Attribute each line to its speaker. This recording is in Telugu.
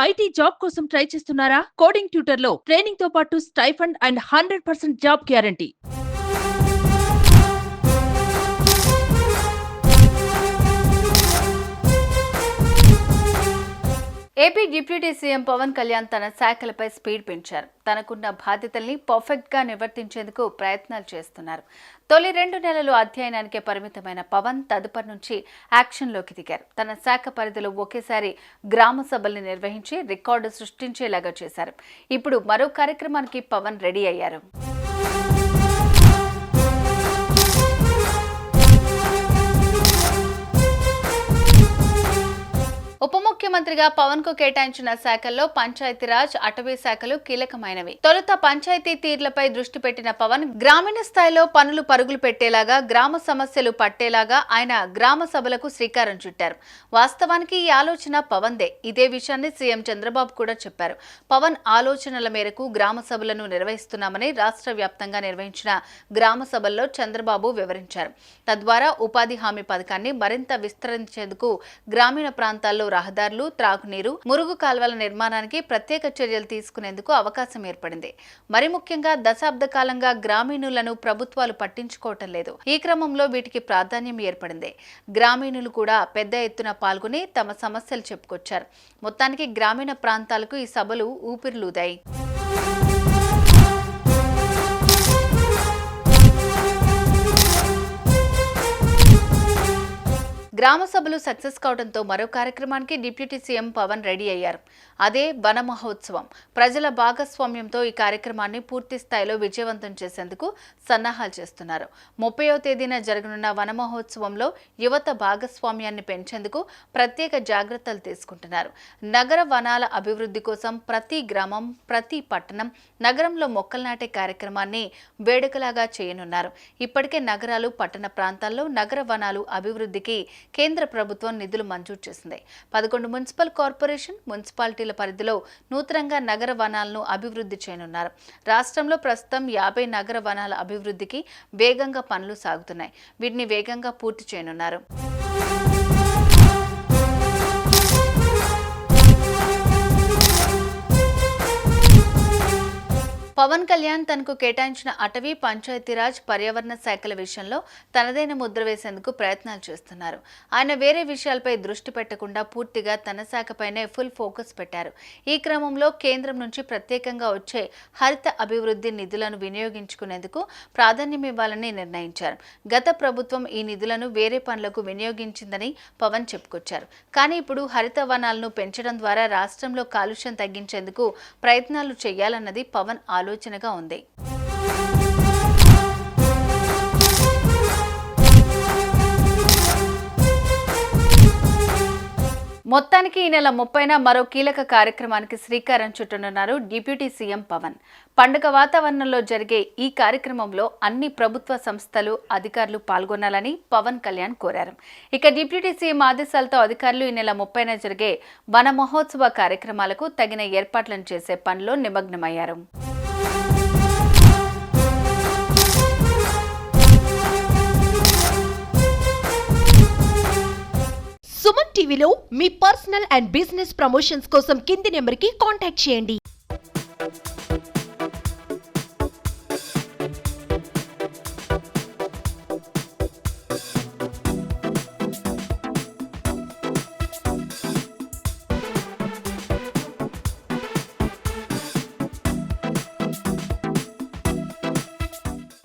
Speaker 1: ఐటీ జాబ్ కోసం ట్రై చేస్తున్నారా? కోడింగ్ ట్యూటర్ లో ట్రైనింగ్ తో పాటు stipend and 100% job guarantee.
Speaker 2: AP deputy CM Pawan Kalyan తన శాఖలపై స్పీడ్ పెంచారు. తనకున్న బాధ్యతల్ని పర్ఫెక్ట్ గా నిర్వర్తించేందుకు ప్రయత్నాలు చేస్తున్నారు. తొలి 2 నెలలు అధ్యయనానికే పరిమితమైన పవన్ తదుపరి నుంచి యాక్షన్లోకి దిగారు. తన శాఖ పరిధిలో ఒకేసారి గ్రామ సభల్ని నిర్వహించి రికార్డు సృష్టించేలాగా చేశారు. ఇప్పుడు మరో కార్యక్రమానికి పవన్ రెడీ అయ్యారు. ఉప ముఖ్యమంత్రిగా పవన్ కు కేటాయించిన శాఖల్లో పంచాయతీరాజ్, అటవీ శాఖలు కీలకమైనవి. తొలుత పంచాయతీ తీర్లపై దృష్టి పెట్టిన పవన్ గ్రామీణ స్థాయిలో పనులు పరుగులు పెట్టేలాగా, గ్రామ సమస్యలు పట్టేలాగా ఆయన గ్రామ సభలకు శ్రీకారం చుట్టారు. వాస్తవానికి ఈ ఆలోచన పవన్దే. ఇదే విషయాన్ని సీఎం చంద్రబాబు కూడా చెప్పారు. పవన్ ఆలోచనల మేరకు గ్రామ సభలను నిర్వహిస్తున్నామని రాష్ట్ర వ్యాప్తంగా నిర్వహించిన గ్రామ సభల్లో చంద్రబాబు వివరించారు. తద్వారా ఉపాధి హామీ పథకాన్ని మరింత విస్తరించేందుకు గ్రామీణ ప్రాంతాల్లో రహదారులు, త్రాగునీరు, మురుగు కాల్వల నిర్మాణానికి ప్రత్యేక చర్యలు తీసుకునేందుకు అవకాశం ఏర్పడింది. మరి ముఖ్యంగా దశాబ్ద కాలంగా గ్రామీణులను ప్రభుత్వాలు పట్టించుకోవటం లేదు. ఈ క్రమంలో వీటికి ప్రాధాన్యం ఏర్పడింది. గ్రామీణులు కూడా పెద్ద ఎత్తున పాల్గొని తమ సమస్యలు చెప్పుకొచ్చారు. మొత్తానికి గ్రామీణ ప్రాంతాలకు ఈ సభలు ఊపిరిలూదాయి. గ్రామ సభలు సక్సెస్ కావడంతో మరో కార్యక్రమానికి డిప్యూటీ సీఎం పవన్ రెడీ అయ్యారు. అదే వన మహోత్సవం. ప్రజల భాగస్వామ్యంతో ఈ కార్యక్రమాన్ని పూర్తి స్థాయిలో విజయవంతం చేసేందుకు సన్నాహాలు చేస్తున్నారు. 30వ తేదీన జరగనున్న వన మహోత్సవంలో యువత భాగస్వామ్యాన్ని పెంచేందుకు ప్రత్యేక జాగ్రత్తలు తీసుకుంటున్నారు. నగర వనాల అభివృద్ధి కోసం ప్రతి గ్రామం, ప్రతి పట్టణం, నగరంలో మొక్కలు నాటే కార్యక్రమాన్ని వేడుకలాగా చేయనున్నారు. ఇప్పటికే నగరాలు, పట్టణ ప్రాంతాల్లో నగర వనాలు అభివృద్ధికి కేంద్ర ప్రభుత్వం నిధులు మంజూరు చేసింది. 11 మున్సిపల్ కార్పొరేషన్, మున్సిపాలిటీల పరిధిలో నూతనంగా నగర వనాలను అభివృద్ధి చేయనున్నారు. రాష్ట్రంలో ప్రస్తుతం 50 నగర వనాల అభివృద్ధికి వేగంగా పనులు సాగుతున్నాయి. వీటిని వేగంగా పూర్తి చేయనున్నారు. పవన్ కళ్యాణ్ తనకు కేటాయించిన అటవీ, పంచాయతీరాజ్, పర్యావరణ శాఖల విషయంలో తనదైన ముద్ర వేసేందుకు ప్రయత్నాలు చేస్తున్నారు. ఆయన వేరే విషయాలపై దృష్టి పెట్టకుండా పూర్తిగా తన శాఖపైనే ఫుల్ ఫోకస్ పెట్టారు. ఈ క్రమంలో కేంద్రం నుంచి ప్రత్యేకంగా వచ్చే హరిత అభివృద్ధి నిధులను వినియోగించుకునేందుకు ప్రాధాన్యం ఇవ్వాలని నిర్ణయించారు. గత ప్రభుత్వం ఈ నిధులను వేరే పనులకు వినియోగించిందని పవన్ చెప్పుకొచ్చారు. కానీ ఇప్పుడు హరిత వనాలను పెంచడం ద్వారా రాష్ట్రంలో కాలుష్యం తగ్గించేందుకు ప్రయత్నాలు చేయాలన్నది పవన్ ఆలోచనగా ఉంది. మొత్తానికి ఈ నెల 30న మరో కీలక కార్యక్రమానికి శ్రీకారం చుట్టనున్నారు డిప్యూటీ సీఎం పవన్. పండుగ వాతావరణంలో జరిగే ఈ కార్యక్రమంలో అన్ని ప్రభుత్వ సంస్థలు, అధికారులు పాల్గొనాలని పవన్ కళ్యాణ్ కోరారు. ఇక డిప్యూటీ సీఎం ఆదేశాలతో అధికారులు ఈ నెల 30న జరిగే వన మహోత్సవ కార్యక్రమాలకు తగిన ఏర్పాట్లను చేసే పనిలో నిమగ్నమయ్యారు.
Speaker 3: సుమన్ టీవీలో మీ పర్సనల్ అండ్ బిజినెస్ ప్రమోషన్స్ కోసం కింది నెంబర్కి కాంటాక్ట్ చేయండి.